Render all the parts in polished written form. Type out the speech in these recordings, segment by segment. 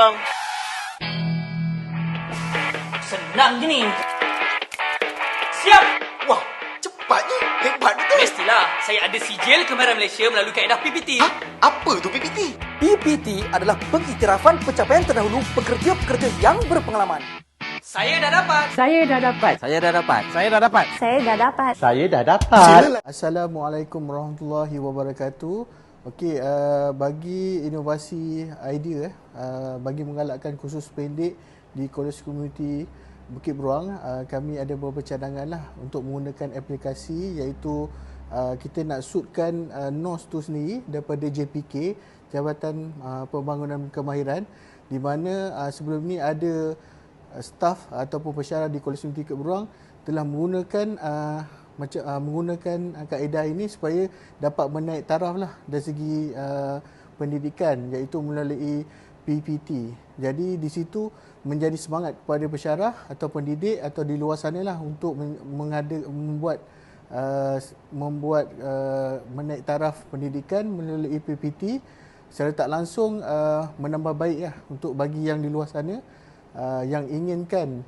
Beruang. Senang je ni. Siap! Wah, cepatnya. Hebat betul. Mestilah. Saya ada sijil Kemahiran Malaysia melalui kaedah PPT. Apa tu PPT? PPT adalah pengiktirafan pencapaian terdahulu pekerja-pekerja yang berpengalaman. Saya dah dapat. Saya dah dapat. Saya dah dapat. Saya dah dapat. Saya dah dapat. Assalamualaikum warahmatullahi wabarakatuh. Okey, bagi inovasi idea bagi menggalakkan kursus pendek di Kolej Komuniti Bukit Beruang, kami ada beberapa cadangan lah untuk menggunakan aplikasi, iaitu kita nak suitkan NOS tu sendiri daripada JPK, Jabatan Pembangunan Kemahiran, di mana sebelum ni ada staf ataupun pensyarah di Kolej Komuniti Bukit Beruang telah menggunakan menggunakan kaedah ini supaya dapat menaik taraf lah dari segi pendidikan, iaitu melalui PPT. Jadi di situ menjadi semangat kepada pensyarah atau pendidik atau di luar sana lah untuk membuat menaik taraf pendidikan melalui PPT, secara tak langsung menambah baik lah untuk bagi yang di luar sana yang inginkan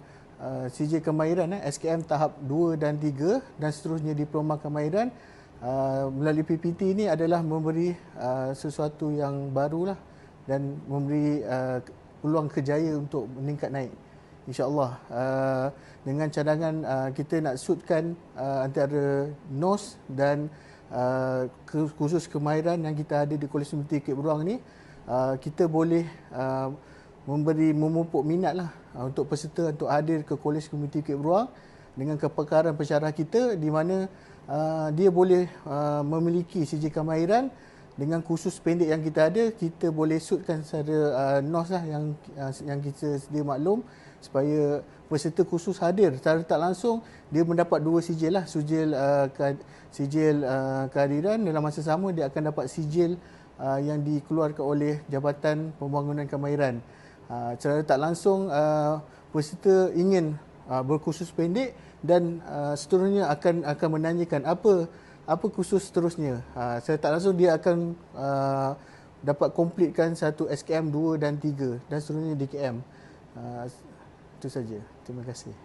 sijil kemahiran SKM tahap 2 dan 3 dan seterusnya diploma kemahiran. Melalui PPT ini adalah memberi sesuatu yang barulah dan memberi peluang kerjaya untuk meningkat naik, InsyaAllah. Dengan cadangan kita nak suitkan antara NOS dan kursus kemahiran yang kita ada di Kolej Komuniti Bukit Beruang ni, kita boleh memupuk minat lah untuk peserta untuk hadir ke Kolej Komuniti Bukit Beruang dengan kepakaran pensyarah kita, di mana dia boleh memiliki sijil kemahiran. Dengan kursus pendek yang kita ada, kita boleh suitkan secara NOS lah yang kita sedia maklum, supaya peserta kursus hadir secara tak langsung dia mendapat dua sijil lah, sijil kehadiran, dalam masa sama dia akan dapat sijil yang dikeluarkan oleh Jabatan Pembangunan Kemahiran. Secara tak langsung peserta ingin berkursus pendek dan seterusnya akan menanyakan apa kursus seterusnya. Secara tak langsung dia akan dapat komplitkan satu SKM 2 dan 3 dan seterusnya DKM. Itu saja. Terima kasih.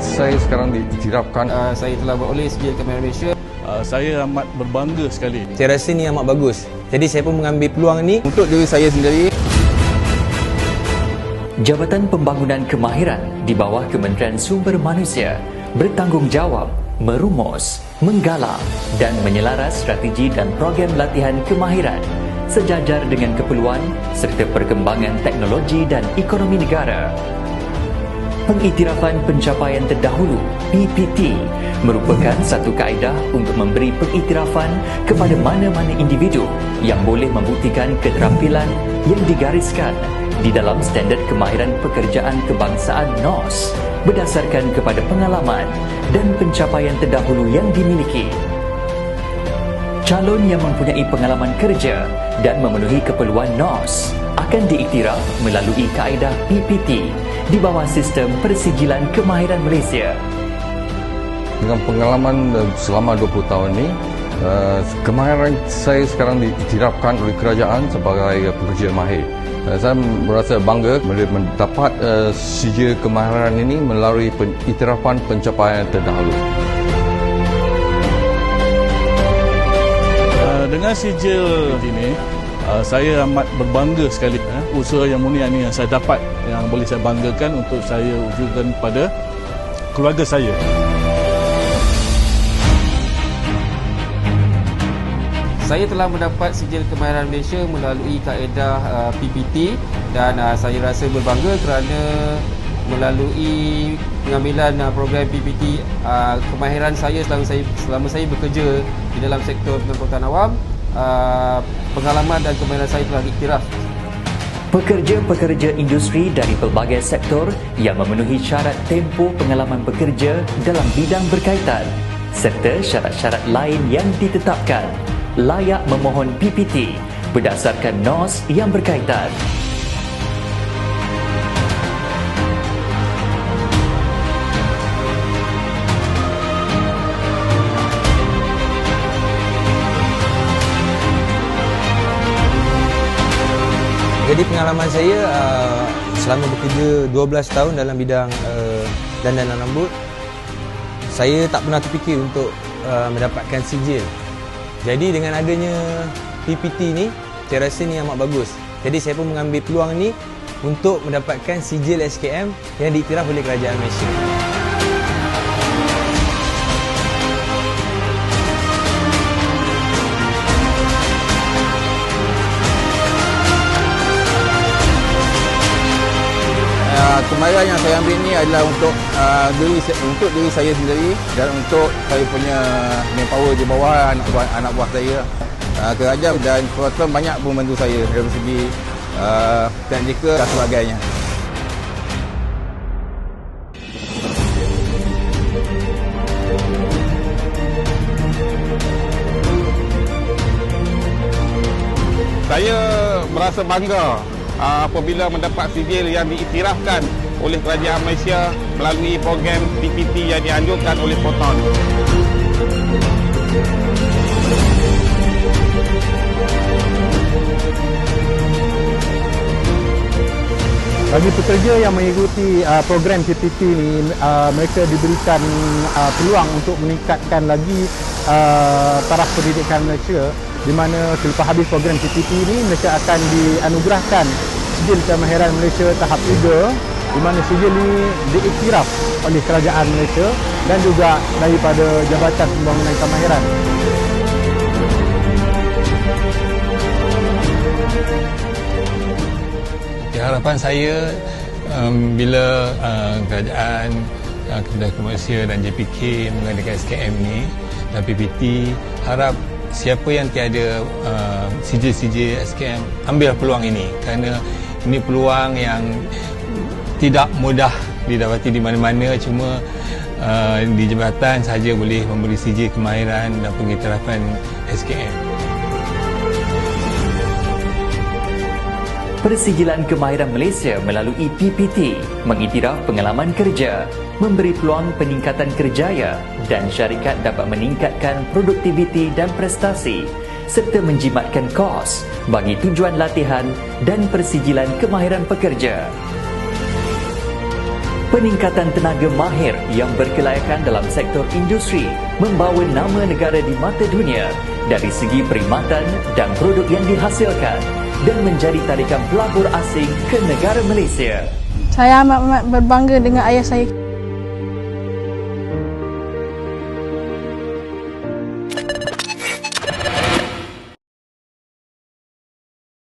Saya sekarang diiktirafkan. Saya telah beroleh sijil Kemahiran Malaysia. Saya amat berbangga sekali. Saya rasa ni amat bagus. Jadi saya pun mengambil peluang ni Untuk diri saya sendiri, Jabatan Pembangunan Kemahiran di bawah Kementerian Sumber Manusia bertanggungjawab merumus, menggalang dan menyelaras strategi dan program latihan kemahiran sejajar dengan keperluan serta perkembangan teknologi dan ekonomi negara. Pengiktirafan pencapaian terdahulu PPT merupakan satu kaedah untuk memberi pengiktirafan kepada mana-mana individu yang boleh membuktikan keterampilan yang digariskan di dalam Standard Kemahiran Pekerjaan Kebangsaan NOS berdasarkan kepada pengalaman dan pencapaian terdahulu yang dimiliki. Calon yang mempunyai pengalaman kerja dan memenuhi keperluan NOS akan diiktiraf melalui kaedah PPT di bawah sistem persijilan kemahiran Malaysia. dengan pengalaman selama 20 tahun ini, kemahiran saya sekarang diiktirafkan oleh kerajaan sebagai pekerja mahir. Saya merasa bangga mendapat sijil kemahiran ini melalui pengiktirafan pencapaian terdahulu. Dengan sijil ini, saya amat berbangga sekali. Usaha yang murni ini yang saya dapat, yang boleh saya banggakan untuk saya wujudkan kepada keluarga saya. Saya telah mendapat sijil kemahiran Malaysia melalui kaedah PPT dan saya rasa berbangga kerana melalui pengambilan program PPT, kemahiran saya selama saya bekerja di dalam sektor pengangkutan awam, pengalaman dan kemahiran saya telah diiktiraf. Pekerja-pekerja industri dari pelbagai sektor yang memenuhi syarat tempoh pengalaman bekerja dalam bidang berkaitan serta syarat-syarat lain yang ditetapkan layak memohon PPT berdasarkan NOS yang berkaitan. Jadi pengalaman saya selama bekerja 12 tahun dalam bidang dandanan rambut, saya tak pernah terfikir untuk mendapatkan sijil. Jadi dengan adanya PPT ni, saya rasa ni amat bagus. Jadi saya pun mengambil peluang ni untuk mendapatkan sijil SKM yang diiktiraf oleh Kerajaan Malaysia. Kemahiran yang saya ambil ni adalah untuk diri saya sendiri dan untuk saya punya manpower di bawah anak buah saya. Kerajaan dan peraturan banyak membantu saya dari segi teknikal dan sebagainya. Saya merasa bangga apabila mendapat sijil yang diiktirafkan oleh Kerajaan Malaysia melalui program PPT yang dianjurkan oleh Proton. Bagi pekerja yang mengikuti program PPT ini, mereka diberikan peluang untuk meningkatkan lagi taraf pendidikan Malaysia, di mana selepas habis program PPT ini mereka akan dianugerahkan sijil kemahiran Malaysia tahap 3, di mana sijil ini diiktiraf oleh Kerajaan Malaysia dan juga daripada Jabatan Pembangunan Kemahiran. Harapan saya bila kerajaan, Kementerian Komersial dan JPK mengadakan SKM ni dan PPT, harap siapa yang tiada sijil-sijil SKM ambil peluang ini, kerana ini peluang yang tidak mudah didapati di mana-mana, cuma di jabatan sahaja boleh memberi sijil kemahiran dan pengiktirafan SKM. Persijilan Kemahiran Malaysia melalui PPT mengiktiraf pengalaman kerja, memberi peluang peningkatan kerjaya dan syarikat dapat meningkatkan produktiviti dan prestasi serta menjimatkan kos bagi tujuan latihan dan persijilan kemahiran pekerja. Peningkatan tenaga mahir yang berkelayakan dalam sektor industri membawa nama negara di mata dunia dari segi perkhidmatan dan produk yang dihasilkan dan menjadi tarikan pelabur asing ke negara Malaysia. Saya amat berbangga dengan ayah saya.